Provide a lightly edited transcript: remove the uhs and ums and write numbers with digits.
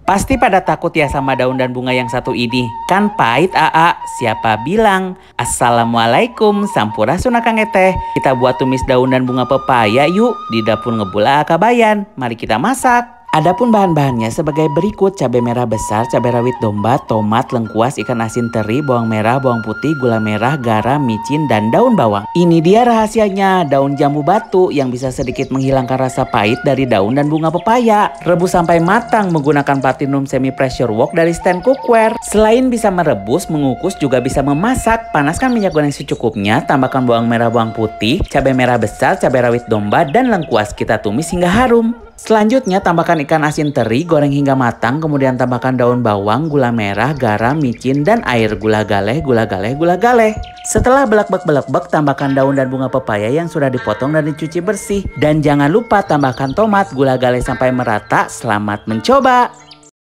Pasti pada takut ya sama daun dan bunga yang satu ini. Kan pahit Aa, siapa bilang? Assalamualaikum, sampurasun Kang Eteh. Kita buat tumis daun dan bunga pepaya yuk. Di dapur Ngebula Kabayan. Mari kita masak. Adapun bahan-bahannya sebagai berikut: cabai merah besar, cabai rawit domba, tomat, lengkuas, ikan asin teri, bawang merah, bawang putih, gula merah, garam, micin, dan daun bawang. Ini dia rahasianya, daun jambu batu yang bisa sedikit menghilangkan rasa pahit dari daun dan bunga pepaya. Rebus sampai matang menggunakan platinum semi pressure wok dari stand cookware. Selain bisa merebus, mengukus, juga bisa memasak. Panaskan minyak goreng secukupnya, tambahkan bawang merah, bawang putih, cabai merah besar, cabai rawit domba, dan lengkuas. Kita tumis hingga harum. Selanjutnya tambahkan ikan asin teri, goreng hingga matang, kemudian tambahkan daun bawang, gula merah, garam, micin, dan air. Gula galeh, gula galeh, gula galeh. Setelah belek-bek, tambahkan daun dan bunga pepaya yang sudah dipotong dan dicuci bersih. Dan jangan lupa tambahkan tomat, gula galeh sampai merata. Selamat mencoba!